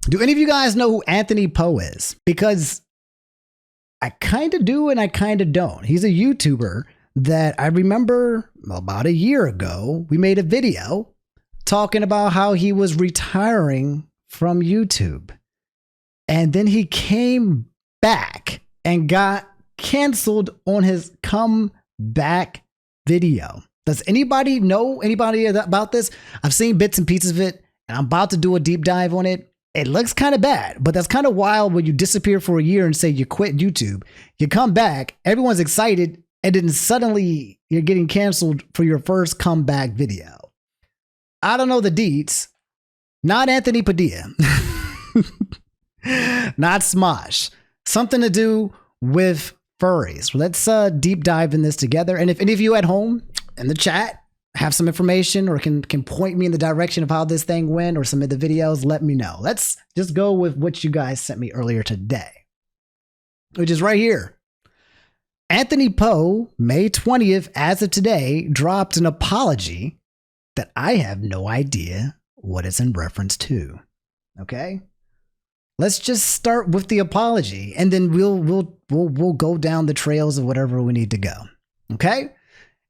Do any of you guys know who Anthony Poe is? Because I kind of do and I kind of don't. He's a YouTuber that I remember about a year ago, we made a video talking about how he was retiring from YouTube. And then he came back and got canceled on his comeback video. Does anybody know anybody about this? I've seen bits and pieces of it, and I'm about to do a deep dive on it. It looks kind of bad, but that's kind of wild when you disappear for a year and say you quit YouTube. You come back, everyone's excited, and then suddenly you're getting canceled for your first comeback video. I don't know the deets. Not Anthony Padilla. Not Smosh. Something to do with furries. Let's deep dive in this together. And if any of you at home in the chat have some information or can point me in the direction of how this thing went or some of the videos, let me know. Let's just go with what you guys sent me earlier today, which is right here. Anthony Poe, May 20th, as of today, dropped an apology that I have no idea what it's in reference to. Okay? Let's just start with the apology, and then we'll go down the trails of whatever we need to go. Okay?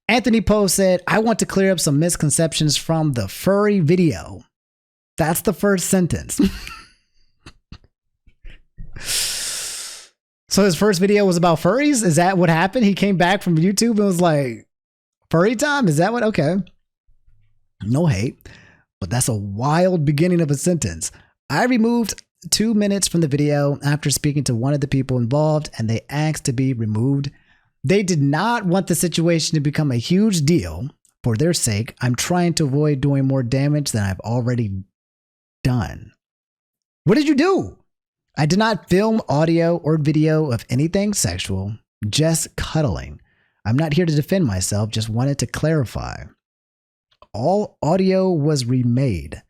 Anthony Poe said, "I want to clear up some misconceptions from the furry video." That's the first sentence. So his first video was about furries? Is that what happened? He came back from YouTube and was like, furry time? Is that what? Okay. No hate, but that's a wild beginning of a sentence. I removed 2 minutes from the video after speaking to one of the people involved, and they asked to be removed. They did not want the situation to become a huge deal. For their sake, I'm trying to avoid doing more damage than I've already done. What did you do? I did not film audio or video of anything sexual, just cuddling. I'm not here to defend myself, just wanted to clarify. All audio was remade.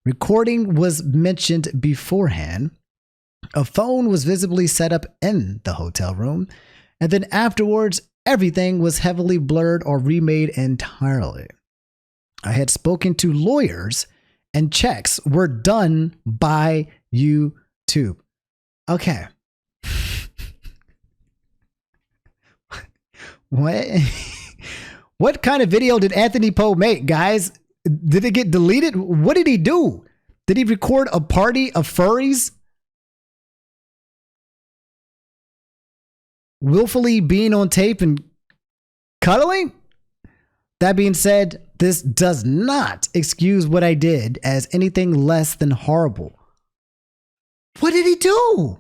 Recording was mentioned beforehand. A phone was visibly set up in the hotel room. And then afterwards, everything was heavily blurred or remade entirely. I had spoken to lawyers and checks were done by YouTube. Okay. What kind of video did Anthony Poe make, guys? Did it get deleted? What did he do? Did he record a party of furries willfully being on tape and cuddling? That being said, this does not excuse what I did as anything less than horrible. What did he do?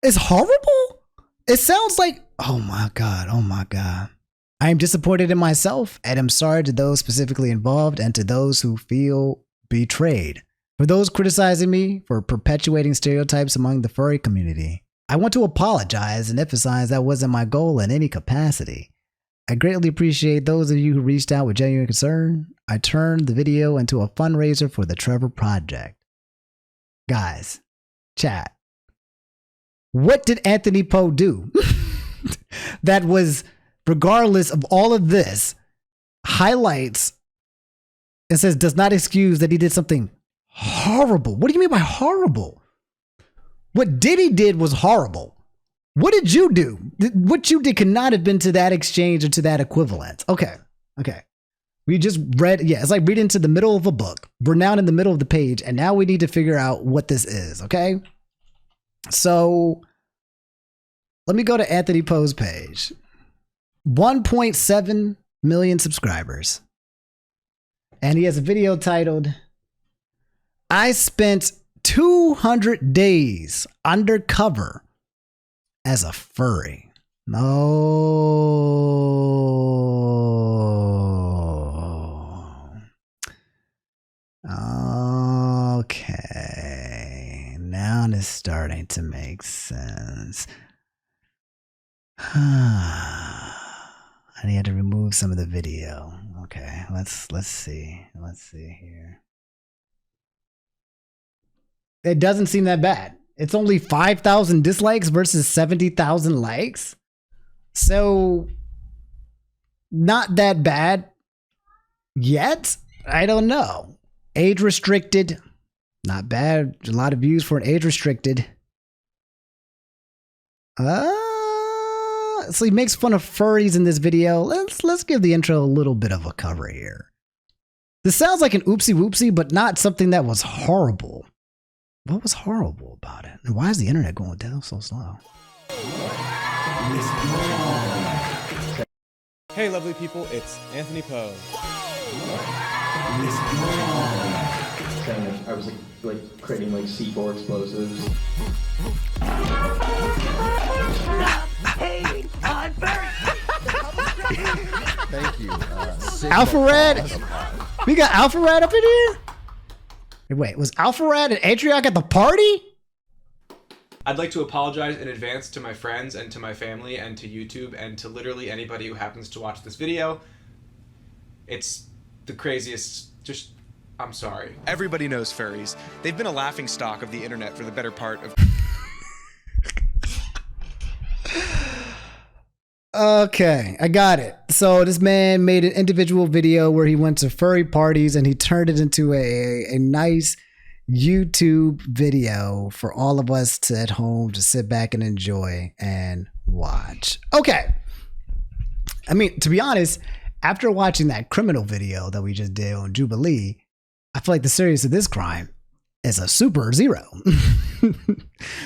It's horrible? It sounds like, oh my God. I am disappointed in myself, and I'm sorry to those specifically involved and to those who feel betrayed. For those criticizing me for perpetuating stereotypes among the furry community, I want to apologize and emphasize that wasn't my goal in any capacity. I greatly appreciate those of you who reached out with genuine concern. I turned the video into a fundraiser for the Trevor Project. Guys, chat, what did Anthony Poe do that was, regardless of all of this, highlights and says does not excuse that he did something horrible? What do you mean by horrible? What Diddy did was horrible. What did you do? What you did could not have been to that exchange or to that equivalent. Okay. We just read, it's like reading to the middle of a book. We're now in the middle of the page, and now we need to figure out what this is, okay? So let me go to Anthony Poe's page. 1.7 million subscribers. And he has a video titled, I spent 200 days undercover as a furry. Okay. Now it's starting to make sense. And he had to remove some of the video. Okay, let's see. Let's see here. It doesn't seem that bad. It's only 5,000 dislikes versus 70,000 likes. So not that bad yet. I don't know. Age restricted. Not bad. A lot of views for an age restricted. So he makes fun of furries in this video. Let's give the intro a little bit of a cover here. This sounds like an oopsie whoopsie, but not something that was horrible. What was horrible about it? And why is the internet going down so slow? Hey, lovely people, it's Anthony Poe. I was like creating like C4 explosives. Thank you. Alpha Red? We got Alpha Red up in here? Wait, was Alpha Red and Atrioc at the party? I'd like to apologize in advance to my friends and to my family and to YouTube and to literally anybody who happens to watch this video. It's the craziest, I'm sorry. Everybody knows furries. They've been a laughingstock of the internet for the better part of... Okay, I got it. So this man made an individual video where he went to furry parties and he turned it into a nice YouTube video for all of us to at home to sit back and enjoy and watch. Okay. I mean, to be honest, after watching that criminal video that we just did on Jubilee, I feel like the seriousness of this crime is a super zero.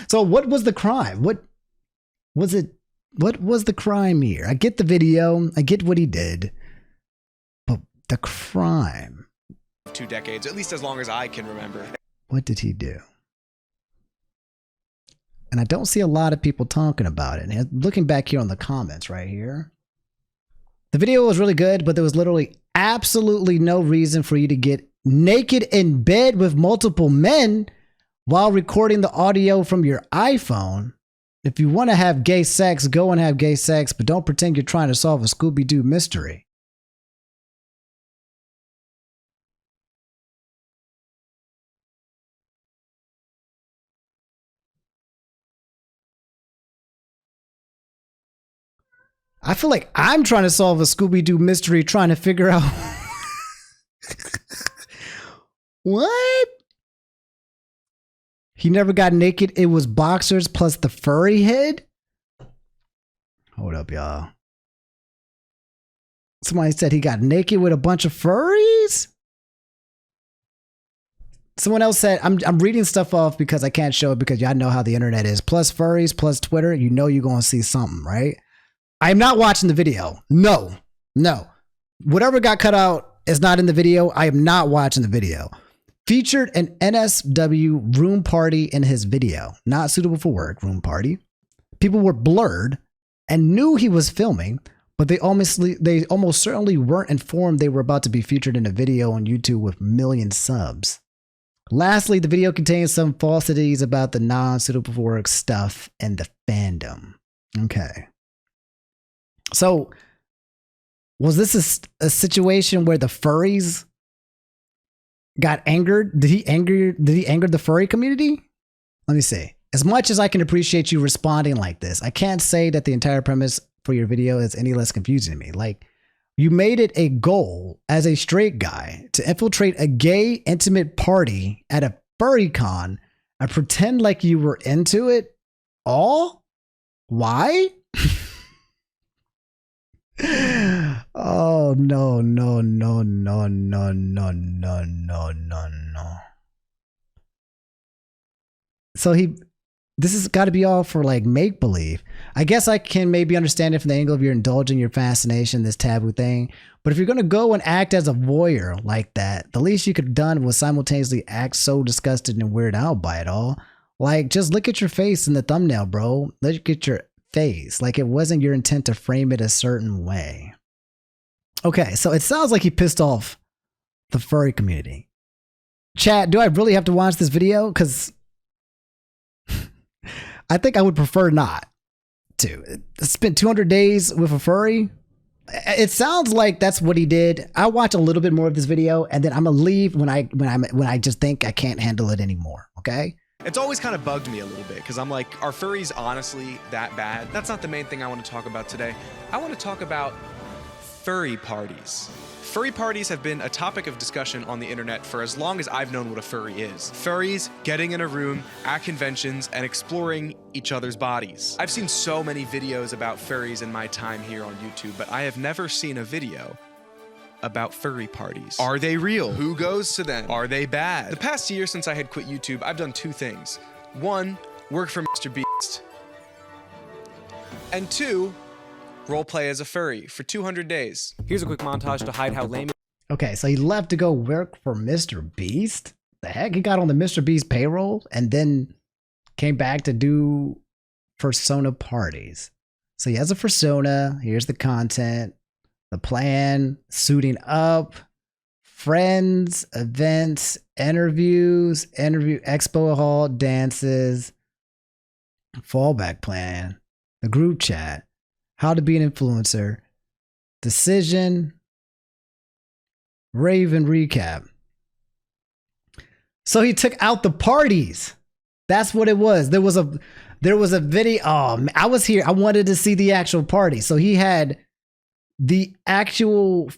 So what was the crime? What was it? What was the crime here? I get the video. I get what he did. But the crime. 2 decades, at least as long as I can remember. What did he do? And I don't see a lot of people talking about it. And looking back here on the comments right here. The video was really good, but there was literally absolutely no reason for you to get naked in bed with multiple men while recording the audio from your iPhone. If you want to have gay sex, go and have gay sex, but don't pretend you're trying to solve a Scooby-Doo mystery. I feel like I'm trying to solve a Scooby-Doo mystery, trying to figure out what? He never got naked. It was boxers plus the furry head. Hold up, y'all. Somebody said he got naked with a bunch of furries. Someone else said, I'm reading stuff off because I can't show it because y'all know how the internet is. Plus furries, plus Twitter, you know you're going to see something, right? I am not watching the video. No. Whatever got cut out is not in the video. I am not watching the video. Featured an NSW room party in his video. Not suitable for work, room party. People were blurred and knew he was filming, but they almost certainly weren't informed they were about to be featured in a video on YouTube with million subs. Lastly, the video contains some falsities about the non-suitable for work stuff and the fandom. Okay. So, was this a situation where the furries got angered? Did he anger the furry community? Let me see. As much as I can appreciate you responding like this, I can't say that the entire premise for your video is any less confusing to me. Like, you made it a goal as a straight guy to infiltrate a gay intimate party at a furry con and pretend like you were into it all? Why? Oh, no. So this has got to be all for like make believe. I guess I can maybe understand it from the angle of you're indulging your fascination, this taboo thing. But if you're going to go and act as a voyeur like that, the least you could have done was simultaneously act so disgusted and weirded out by it all. Like, just look at your face in the thumbnail, bro. Look at your face. Like, it wasn't your intent to frame it a certain way. Okay, so it sounds like he pissed off the furry community. Chat, do I really have to watch this video? Because I think I would prefer not to. Spend 200 days with a furry. It sounds like that's what he did. I'll watch a little bit more of this video and then I'm gonna leave when I just think I can't handle it anymore. Okay. It's always kind of bugged me a little bit because I'm like, are furries honestly that bad? That's not the main thing I want to talk about today. I want to talk about furry parties. Furry parties have been a topic of discussion on the internet for as long as I've known what a furry is. Furries getting in a room at conventions and exploring each other's bodies. I've seen so many videos about furries in my time here on YouTube, but I have never seen a video about furry parties. Are they real? Who goes to them? Are they bad? The past year since I had quit YouTube, I've done two things. One, work for Mr. Beast. And two, roleplay as a furry for 200 days. Here's a quick montage to hide how lame. Okay, so he left to go work for Mr. Beast? The heck? He got on the Mr. Beast payroll and then came back to do persona parties. So he has a persona. Here's the content, the plan, suiting up, friends, events, interviews, expo hall, dances, fallback plan, the group chat, how to be an influencer, decision, rave and recap. So he took out the parties. That's what it was. There was a video. Oh, man, I was here. I wanted to see the actual party. So he had the actual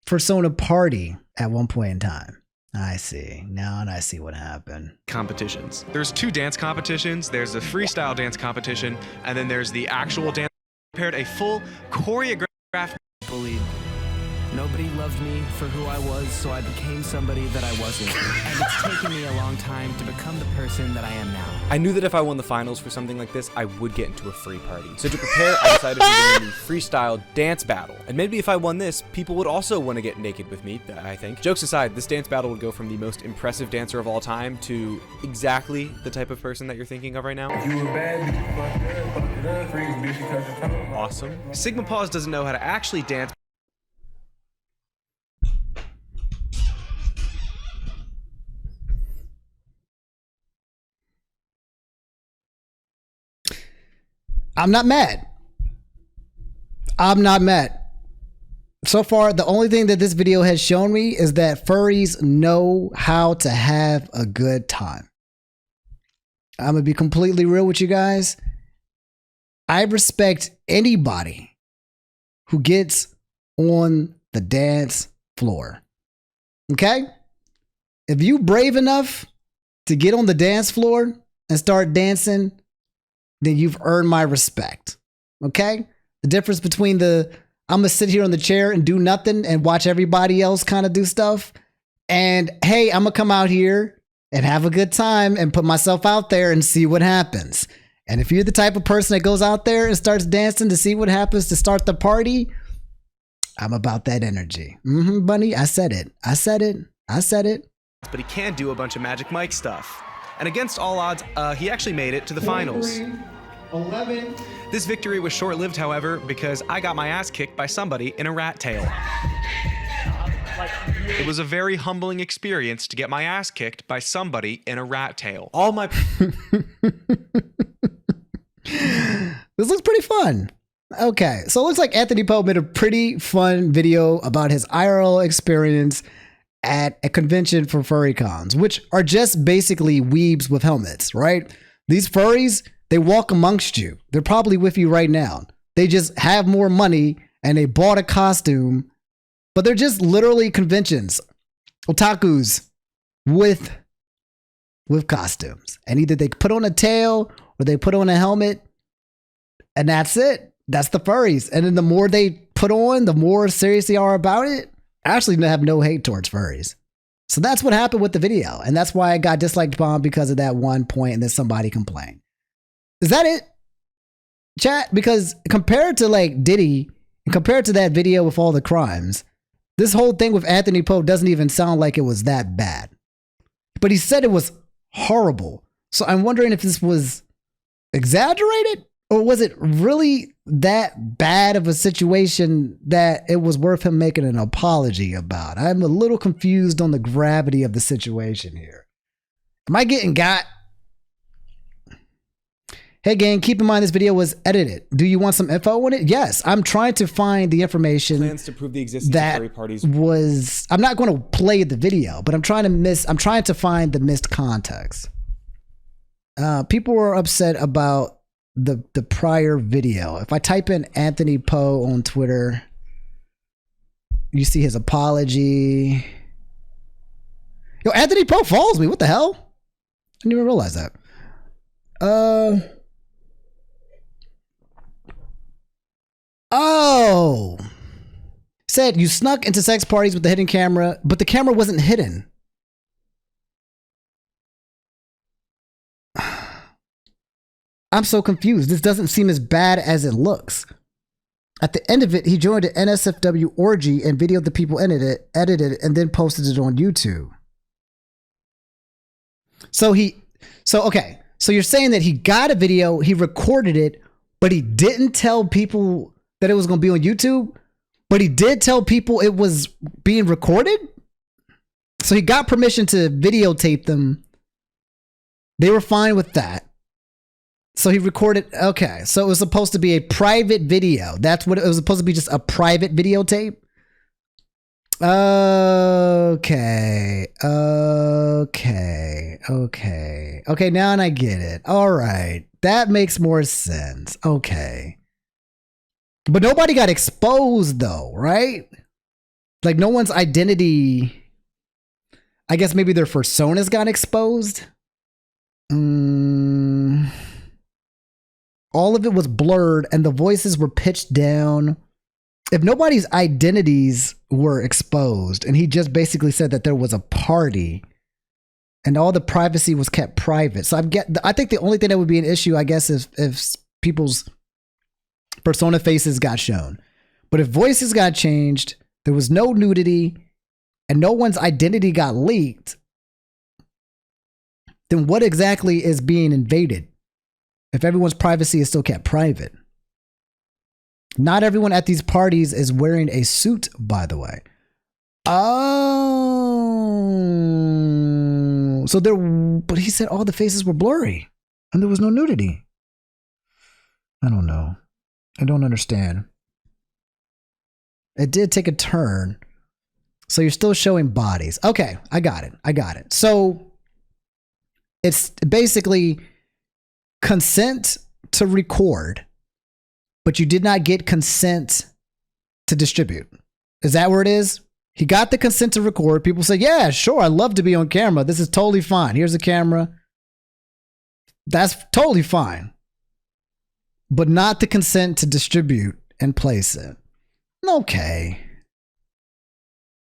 persona party at one point in time. I see. Now I see what happened. Competitions. There's two dance competitions. There's the freestyle dance competition, and then there's the actual dance. Prepared a full choreographed. Bullied. Nobody loved me for who I was, so I became somebody that I wasn't. And it's taken me a long time to become the person that I am now. I knew that if I won the finals for something like this, I would get into a free party. So to prepare, I decided to do the freestyle dance battle. And maybe if I won this, people would also want to get naked with me, I think. Jokes aside, this dance battle would go from the most impressive dancer of all time to exactly the type of person that you're thinking of right now. Awesome. Sigma Paws doesn't know how to actually dance. I'm not mad. I'm not mad. So far, the only thing that this video has shown me is that furries know how to have a good time. I'm going to be completely real with you guys. I respect anybody who gets on the dance floor. Okay? If you brave enough to get on the dance floor and start dancing, then you've earned my respect. Okay? The difference between I'm gonna sit here on the chair and do nothing and watch everybody else kind of do stuff, and hey, I'm gonna come out here and have a good time and put myself out there and see what happens. And if you're the type of person that goes out there and starts dancing to see what happens to start the party, I'm about that energy. Bunny, I said it. I said it. I said it. But he can do a bunch of Magic Mike stuff. And against all odds, he actually made it to the finals. 11. This victory was short-lived, however, because I got my ass kicked by somebody in a rat tail. It was a very humbling experience to get my ass kicked by somebody in a rat tail. All my... This looks pretty fun. Okay, so it looks like Anthony Poe made a pretty fun video about his IRL experience at a convention for furry cons, which are just basically weebs with helmets, right? These furries, they walk amongst you. They're probably with you right now. They just have more money and they bought a costume, but they're just literally conventions, otakus with costumes. And either they put on a tail or they put on a helmet, and that's it. That's the furries. And then the more they put on, the more serious they are about it. I actually have no hate towards furries. So that's what happened with the video. And that's why I got disliked bombed, because of that one point and then somebody complained. Is that it? Chat? Because compared to like Diddy, and compared to that video with all the crimes, this whole thing with Anthony Poe doesn't even sound like it was that bad. But he said it was horrible. So I'm wondering if this was exaggerated, or was it really that bad of a situation that it was worth him making an apology about? I'm a little confused on the gravity of the situation here. Am I getting got? Hey gang, keep in mind this video was edited. Do you want some info on it? Yes, I'm trying to find the information. Plans to prove the existence of furry parties. I'm not going to play the video, but I'm trying to find the missed context. People were upset about the prior video. If I type in Anthony Poe on Twitter, You see his apology. Yo, Anthony Pro follows me. What the hell? I didn't even realize that. Oh. Said you snuck into sex parties with the hidden camera, but the camera wasn't hidden. I'm so confused. This doesn't seem as bad as it looks. At the end of it, he joined an NSFW orgy and videoed the people in it, edited it, and then posted it on YouTube. So you're saying that he got a video, he recorded it, but he didn't tell people that it was going to be on YouTube, but he did tell people it was being recorded? So he got permission to videotape them. They were fine with that. So he recorded, okay, so it was supposed to be a private video. That's what it was supposed to be, just a private videotape? Okay, now I get it. All right, that makes more sense. Okay. But nobody got exposed though, right? Like no one's identity, I guess maybe their personas got exposed. All of it was blurred and the voices were pitched down. If nobody's identities were exposed and he just basically said that there was a party and all the privacy was kept private. So I think the only thing that would be an issue, I guess, is if people's persona faces got shown. But if voices got changed, there was no nudity, and no one's identity got leaked, then what exactly is being invaded? If everyone's privacy is still kept private. Not everyone at these parties is wearing a suit, by the way. Oh. But he said all the faces were blurry and there was no nudity. I don't know. I don't understand. It did take a turn. So you're still showing bodies. Okay, I got it. So it's basically consent to record, but you did not get consent to distribute. Is that where it is? He got the consent to record. People say, yeah, sure, I'd love to be on camera. This is totally fine. Here's a camera. That's totally fine. But not the consent to distribute and place it. Okay.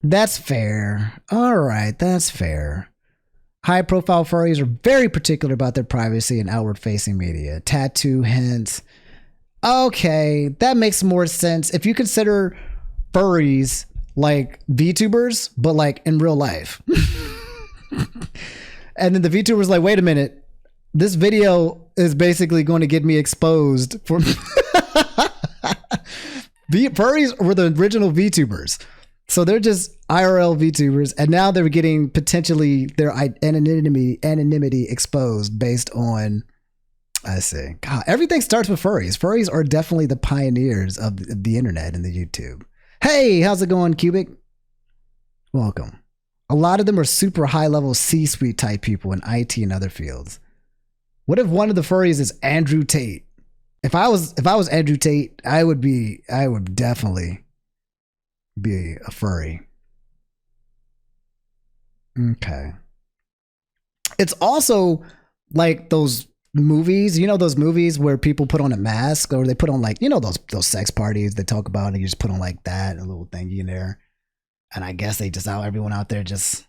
That's fair. All right, that's fair. High-profile furries are very particular about their privacy and outward-facing media. Tattoo hints. Okay, that makes more sense. If you consider furries like VTubers, but like in real life. And then the VTuber's like, wait a minute. This video is basically going to get me exposed for... Furries were the original VTubers. So they're just IRL VTubers, and now they're getting potentially their anonymity exposed based on, I see. God, everything starts with furries. Furries are definitely the pioneers of the internet and the YouTube. Hey, how's it going, Cubic? Welcome. A lot of them are super high-level C-suite type people in IT and other fields. What if one of the furries is Andrew Tate? If I was Andrew Tate, I would definitely be a furry. Okay. It's also like those movies, those movies where people put on a mask, or they put on like, those sex parties they talk about, and you just put on like that, a little thingy in there. And I guess they just everyone out there just,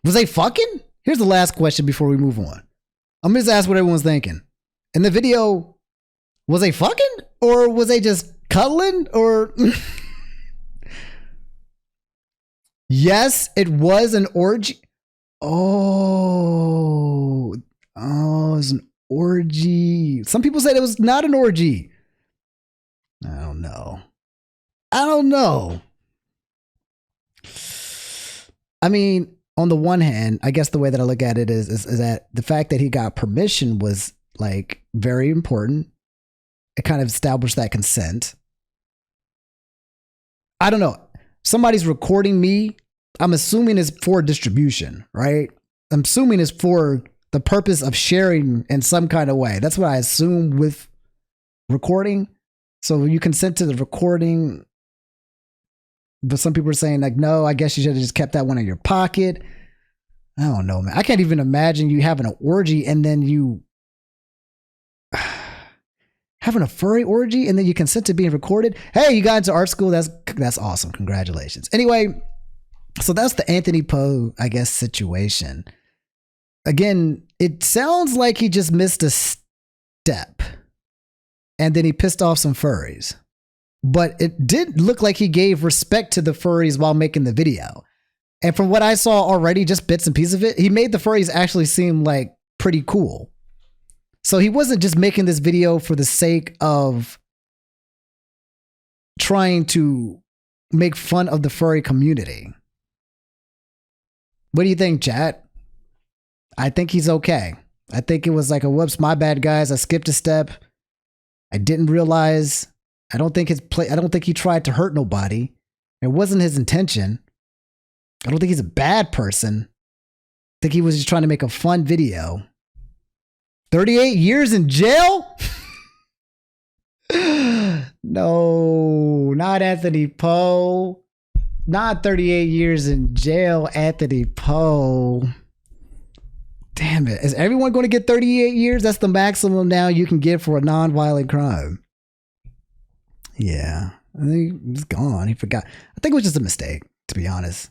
was they fucking? Here's the last question before we move on. I'm gonna just ask what everyone's thinking. In the video, was they fucking, or was they just cuddling, or? Yes, it was an orgy. Oh, it was an orgy. Some people said it was not an orgy. I don't know. I mean, on the one hand, I guess the way that I look at it is that the fact that he got permission was like very important. It kind of established that consent. I don't know. Somebody's recording me. I'm assuming it's for distribution, right? I'm assuming it's for the purpose of sharing in some kind of way. That's what I assume with recording. So you consent to the recording. But some people are saying like, no, I guess you should have just kept that one in your pocket. I don't know, man. I can't even imagine you having an orgy and then you having a furry orgy and then you consent to being recorded. Hey, you got into art school. That's awesome. Congratulations. Anyway, so that's the Anthony Poe, I guess, situation. Again, it sounds like he just missed a step and then he pissed off some furries. But it did look like he gave respect to the furries while making the video. And from what I saw already, just bits and pieces of it, he made the furries actually seem like pretty cool. So he wasn't just making this video for the sake of trying to make fun of the furry community. What do you think, chat? I think he's okay. I think it was like a whoops, my bad, guys. I skipped a step. I didn't realize. I don't think he tried to hurt nobody. It wasn't his intention. I don't think he's a bad person. I think he was just trying to make a fun video. 38 years in jail? No, not Anthony Poe. Not 38 years in jail, Anthony Poe. Damn it. Is everyone going to get 38 years? That's the maximum now you can get for a non-violent crime. Yeah. I think he's gone. He forgot. I think it was just a mistake, to be honest.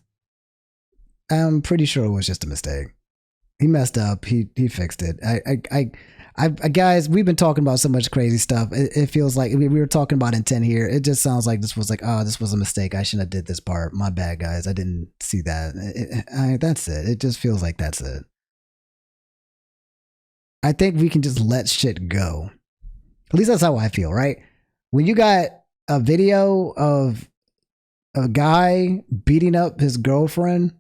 I'm pretty sure it was just a mistake. He messed up. He fixed it. I guys, we've been talking about so much crazy stuff. It feels like we were talking about intent here. It just sounds like this was like, oh, this was a mistake. I shouldn't have did this part. My bad, guys. I didn't see that. That's it. It just feels like that's it. I think we can just let shit go. At least that's how I feel, right? When you got a video of a guy beating up his girlfriend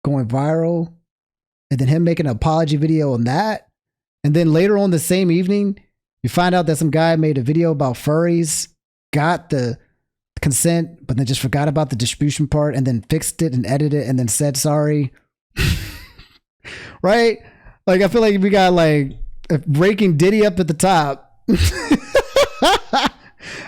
going viral, and then him making an apology video on that, and then later on the same evening, you find out that some guy made a video about furries, got the consent, but then just forgot about the distribution part, and then fixed it and edited it, and then said sorry. Right? Like, I feel like we got like breaking Diddy up at the top. I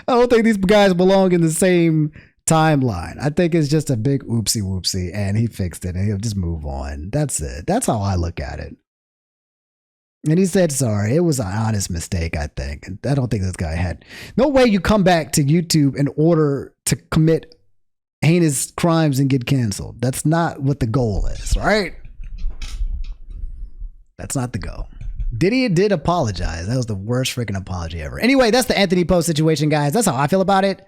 don't think these guys belong in the same timeline. I think it's just a big oopsie whoopsie, and he fixed it and he'll just move on. That's it. That's how I look at it. And he said sorry. It was an honest mistake, I think. And I don't think this guy had no way you come back to YouTube in order to commit heinous crimes and get canceled. That's not what the goal is, right? That's not the goal. Diddy did apologize. That was the worst freaking apology ever. Anyway, that's the Anthony Poe situation, guys. That's how I feel about it.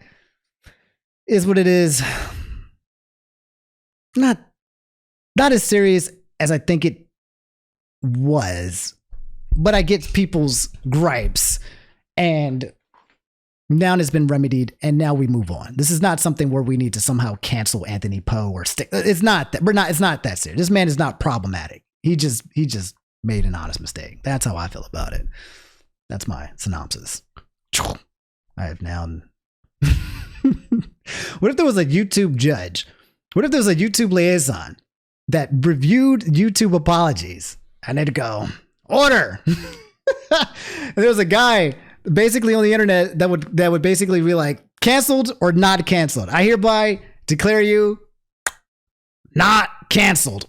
Is what it is. Not as serious as I think it was, but I get people's gripes, and now it's been remedied, and now we move on. This is not something where we need to somehow cancel Anthony Poe or stick. It's not that. It's not that serious. This man is not problematic. He just made an honest mistake. That's how I feel about it. That's my synopsis. I have now. What if there was a YouTube judge? What if there was a YouTube liaison that reviewed YouTube apologies and they'd go, order? And there was a guy basically on the internet that would basically be like, canceled or not canceled. I hereby declare you not canceled.